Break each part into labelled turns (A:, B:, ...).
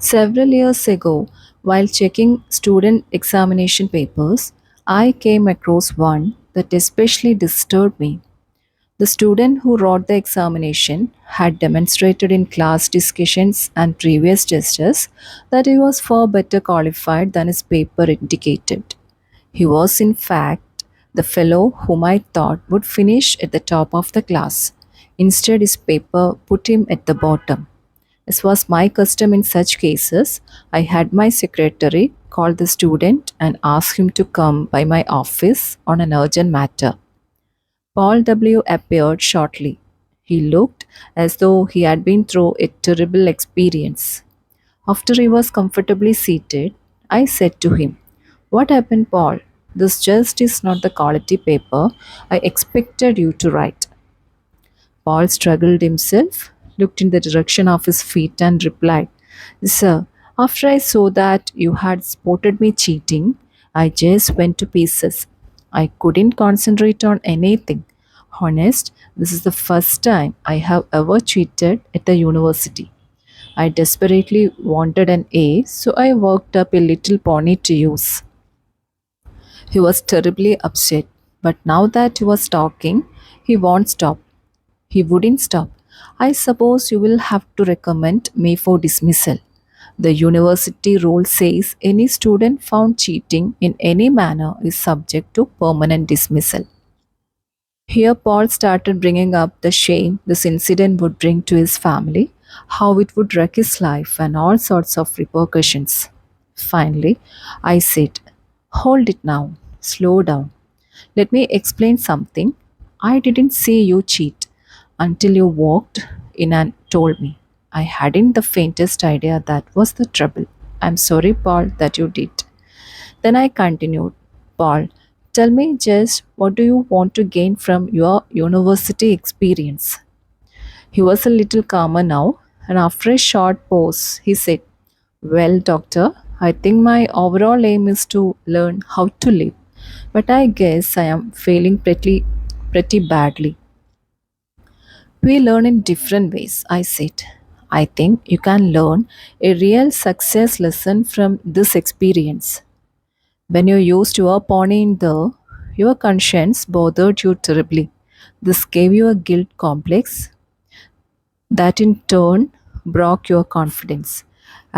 A: Several years ago, while checking student examination papers, I came across one that especially disturbed me. The student who wrote the examination had demonstrated in class discussions and previous gestures that he was far better qualified than his paper indicated. He was, in fact, the fellow whom I thought would finish at the top of the class. Instead, his paper put him at the bottom. As was my custom in such cases, I had my secretary call the student and ask him to come by my office on an urgent matter. Paul W. appeared shortly. He looked as though he had been through a terrible experience. After he was comfortably seated, I said to him, "What happened, Paul? This just is not the quality paper I expected you to write." Paul struggled himself, looked in the direction of his feet, and replied, "Sir, after I saw that you had spotted me cheating, I just went to pieces. I couldn't concentrate on anything. Honest, this is the first time I have ever cheated at the university. I desperately wanted an A, so I worked up a little pony to use." He was terribly upset, but now that he was talking, he won't stop. He wouldn't stop. "I suppose you will have to recommend me for dismissal. The university rule says any student found cheating in any manner is subject to permanent dismissal." Here, Paul started bringing up the shame this incident would bring to his family, how it would wreck his life, and all sorts of repercussions. Finally, I said, "Hold it now, slow down. Let me explain something. I didn't see you cheat until you walked in and told me. I hadn't the faintest idea that was the trouble. I'm sorry, Paul, that you did." Then I continued, "Paul, tell me just what do you want to gain from your university experience?" He was a little calmer now, and after a short pause, he said, "Well, doctor, I think my overall aim is to learn how to live, but I guess I am failing pretty badly." "We learn in different ways," I said. "I think you can learn a real success lesson from this experience. When you used your pony in the, your conscience bothered you terribly. This gave you a guilt complex that in turn broke your confidence.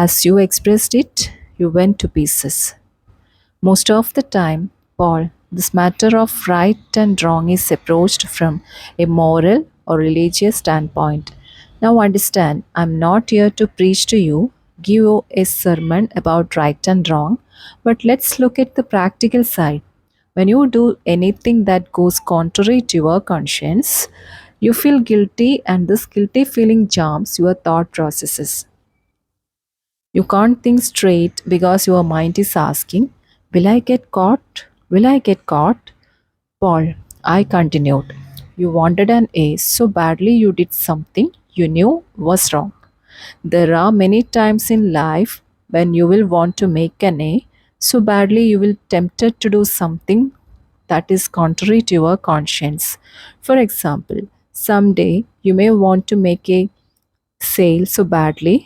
A: As you expressed it, you went to pieces. Most of the time, Paul, this matter of right and wrong is approached from a moral or religious standpoint. Now understand, I'm not here to preach to you, give you a sermon about right and wrong, but let's look at the practical side. When you do anything that goes contrary to your conscience, you feel guilty, and this guilty feeling jams your thought processes. You can't think straight because your mind is asking, "Will I get caught? Will I get caught?" "Paul," I continued, "you wanted an A so badly you did something you knew was wrong. There are many times in life when you will want to make an A so badly you will tempted to do something that is contrary to your conscience. For example, someday you may want to make a sale so badly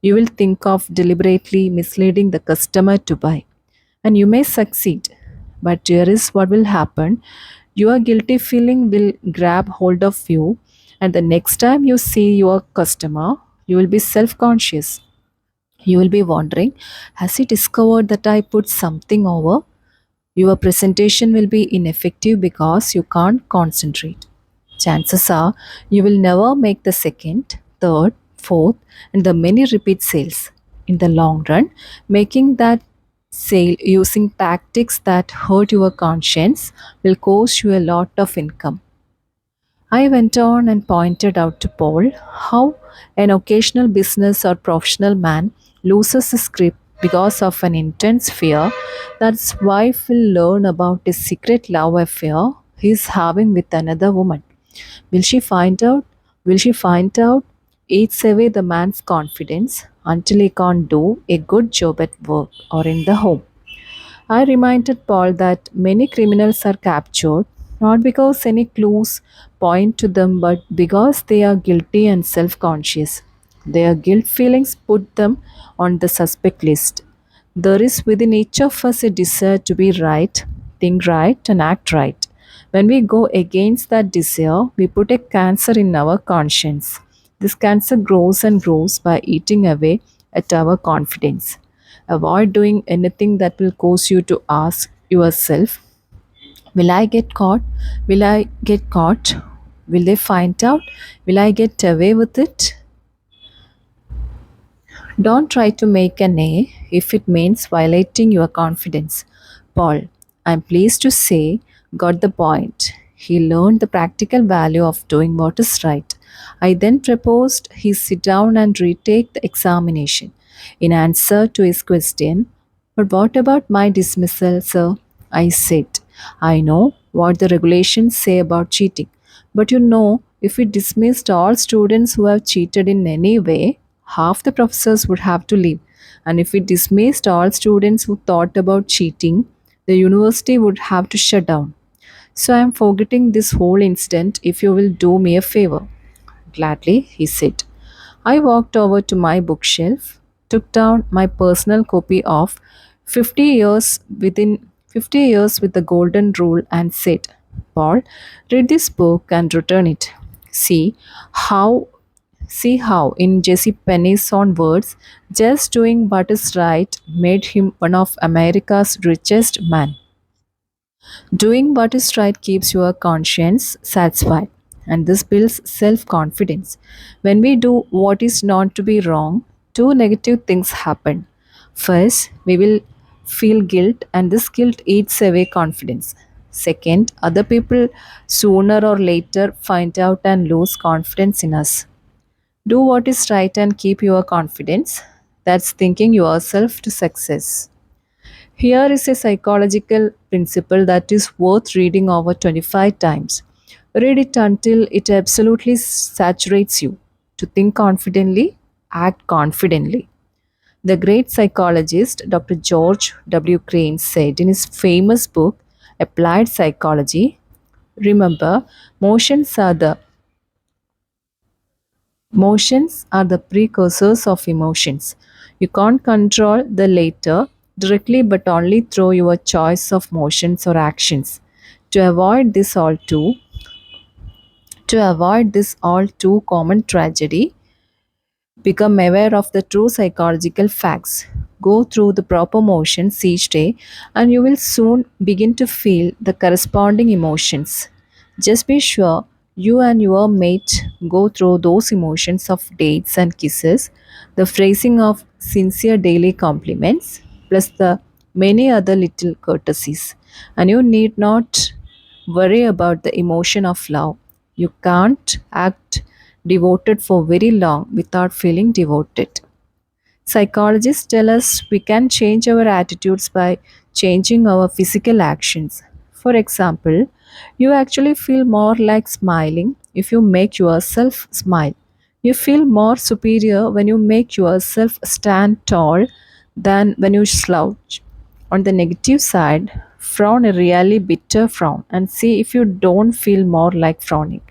A: you will think of deliberately misleading the customer to buy. And you may succeed. But here is what will happen: your guilty feeling will grab hold of you, and the next time you see your customer, you will be self conscious. You will be wondering, has he discovered that I put something over? Your presentation will be ineffective because you can't concentrate. Chances are you will never make the second, third, fourth, and the many repeat sales. In the long run, making that sale using tactics that hurt your conscience will cost you a lot of income." I went on and pointed out to Paul how an occasional business or professional man loses his grip because of an intense fear that his wife will learn about a secret love affair he is having with another woman. Will she find out? Will she find out? Eats away the man's confidence until he can't do a good job at work or in the home. I reminded Paul that many criminals are captured not because any clues point to them, but because they are guilty and self conscious. Their guilt feelings put them on the suspect list. There is within each of us a desire to be right, think right, and act right. When we go against that desire, we put a cancer in our conscience. This cancer grows and grows by eating away at our confidence. Avoid doing anything that will cause you to ask yourself, will I get caught? Will I get caught? Will they find out? Will I get away with it? Don't try to make an A if it means violating your confidence. Paul, I'm pleased to say, got the point. He learned the practical value of doing what is right. I then proposed he sit down and retake the examination. In answer to his question, but what about my dismissal, sir? I said, I know what the regulations say about cheating, but you know, if we dismissed all students who have cheated in any way, half the professors would have to leave. And if we dismissed all students who thought about cheating, the university would have to shut down. So I am forgetting this whole incident if you will do me a favor. Gladly, he said. I walked over to my bookshelf, took down my personal copy of 50 years within 50 years with the golden rule and said, Paul, read this book and return it. See how See how, in Jesse Penny's own words, just doing what is right made him one of America's richest men. Doing what is right keeps your conscience satisfied, and this builds self confidence. When we do what is known to be wrong, two negative things happen. First, we will feel guilt, and this guilt eats away confidence. Second, other people sooner or later find out and lose confidence in us. Do what is right and keep your confidence. That's thinking yourself to success. Here is a psychological principle that is worth reading over 25 times. Read it until it absolutely saturates you. To think confidently, act confidently. The great psychologist Dr. George W. Crane said in his famous book, Applied Psychology, remember, motions are the Motions are the precursors of emotions. You can't control the latter directly but only through your choice of motions or actions. To avoid this all too to avoid this all too common tragedy, become aware of the true psychological facts. Go through the proper motions each day, and you will soon begin to feel the corresponding emotions. Just be sure you and your mate go through those emotions of dates and kisses, the phrasing of sincere daily compliments, plus the many other little courtesies. And you need not worry about the emotion of love. You can't act devoted for very long without feeling devoted. Psychologists tell us we can change our attitudes by changing our physical actions. For example, you actually feel more like smiling if you make yourself smile. You feel more superior when you make yourself stand tall than when you slouch. On the negative side, frown a really bitter frown and see if you don't feel more like frowning.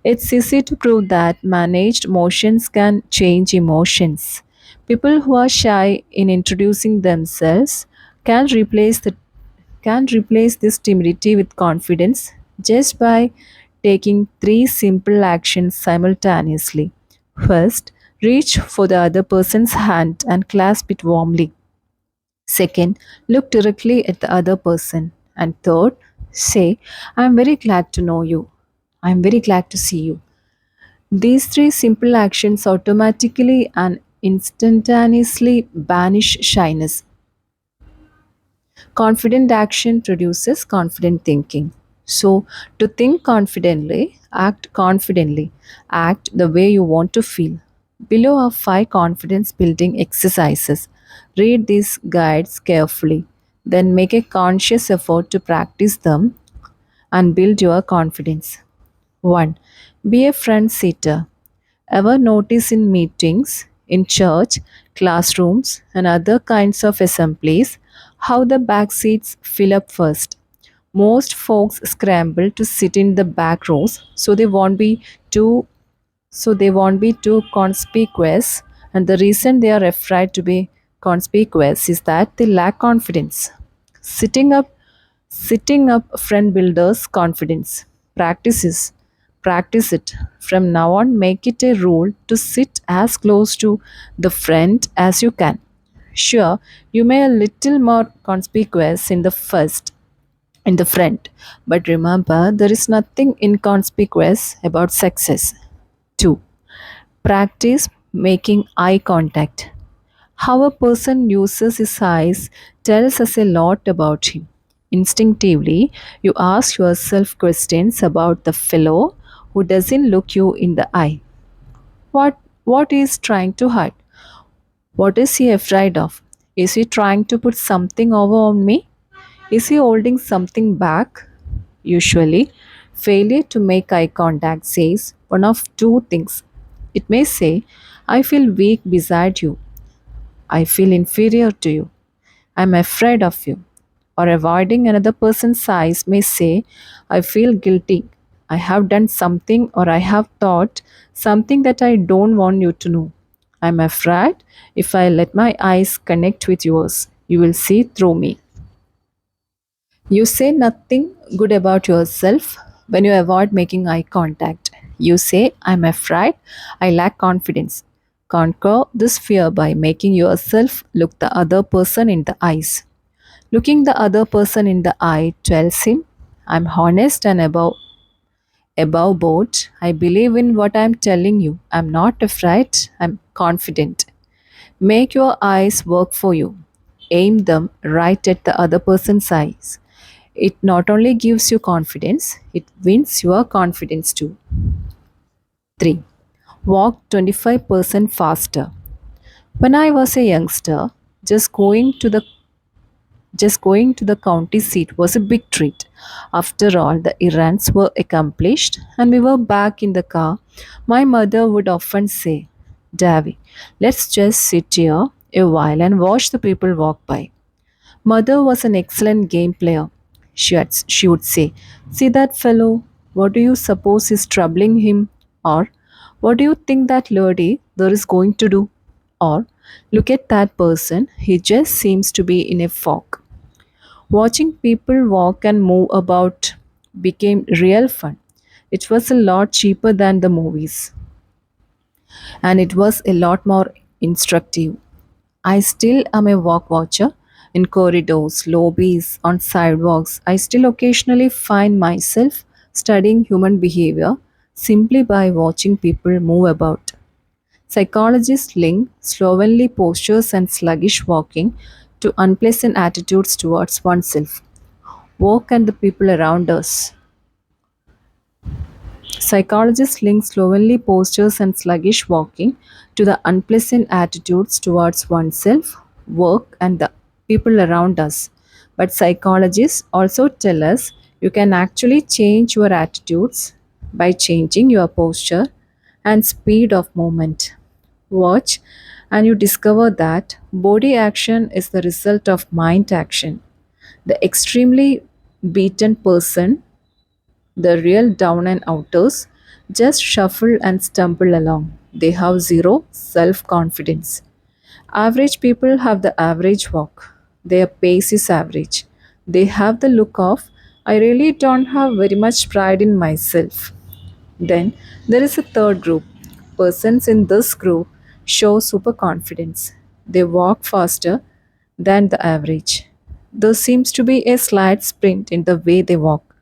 A: It's easy to prove that managed motions can change emotions. People who are shy in introducing themselves can replace the can replace this timidity with confidence just by taking three simple actions simultaneously. First, reach for the other person's hand and clasp it warmly. Second, look directly at the other person. And third, say, I am very glad to know you. I am very glad to see you. These three simple actions automatically and instantaneously banish shyness. Confident action produces confident thinking. So, to think confidently, act the way you want to feel. Below are 5 confidence building exercises. Read these guides carefully, then make a conscious effort to practice them and build your confidence. 1. Be a front seater. Ever notice in meetings, in church, classrooms, and other kinds of assemblies how the back seats fill up first? Most folks scramble to sit in the back rows so they won't be too so they won't be too conspicuous. And the reason they are afraid to be conspicuous is that they lack confidence. Sitting up friend builders confidence. Practices. Practice it. From now on, make it a rule to sit as close to the friend as you can. Sure, you may a little more conspicuous in the front, but remember there is nothing inconspicuous about success. 2. Practice making eye contact. How a person uses his eyes tells us a lot about him. Instinctively, you ask yourself questions about the fellow who doesn't look you in the eye. What he is trying to hide? What is he afraid of? Is he trying to put something over on me? Is he holding something back? Usually, failure to make eye contact says one of two things. It may say, I feel weak beside you. I feel inferior to you. I'm afraid of you. Or avoiding another person's eyes may say, I feel guilty. I have done something or I have thought something that I don't want you to know. I'm afraid if I let my eyes connect with yours, you will see through me. You say nothing good about yourself when you avoid making eye contact. You say, I'm afraid, I lack confidence. Conquer this fear by making yourself look the other person in the eyes. Looking the other person in the eye tells him, I'm honest and above board. I believe in what I'm telling you. I'm not afraid, I'm confident. Make your eyes work for you. Aim them right at the other person's eyes. It not only gives you confidence, it wins your confidence too. 3. Walk 25% faster. When I was a youngster, just going to the just going to the county seat was a big treat. After all, the errands were accomplished and we were back in the car. My mother would often say, Davy, let's just sit here a while and watch the people walk by. Mother was an excellent game player. She would say, see that fellow? What do you suppose is troubling him? Or, what do you think that lady there is going to do? Or, look at that person, he just seems to be in a fog. Watching people walk and move about became real fun. It was a lot cheaper than the movies, and it was a lot more instructive. I still am a walk watcher in corridors, lobbies, on sidewalks. I still occasionally find myself studying human behavior simply by watching people move about. Psychologists link slovenly postures and sluggish walking to unpleasant attitudes towards oneself. Walk and the people around us. Psychologists link slovenly postures and sluggish walking to the unpleasant attitudes towards oneself, work, and the people around us. But psychologists also tell us you can actually change your attitudes by changing your posture and speed of movement. Watch, and you discover that body action is the result of mind action. The extremely beaten person, the real down and outers, just shuffle and stumble along. They have zero self confidence. Average people have the average walk. Their pace is average. They have the look of, I really don't have very much pride in myself. Then there is a third group. Persons in this group show super confidence. They walk faster than the average. There seems to be a slight sprint in the way they walk.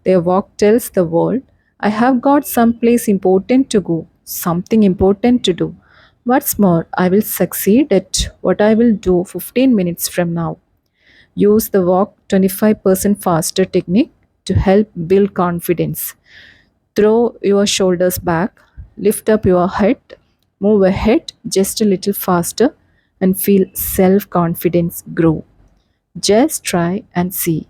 A: Their walk tells the world, I have got someplace important to go, something important to do. What's more, I will succeed at what I will do 15 minutes from now. Use the walk 25% faster technique to help build confidence. Throw your shoulders back, lift up your head, move ahead just a little faster, and feel self confidence grow. Just try and see.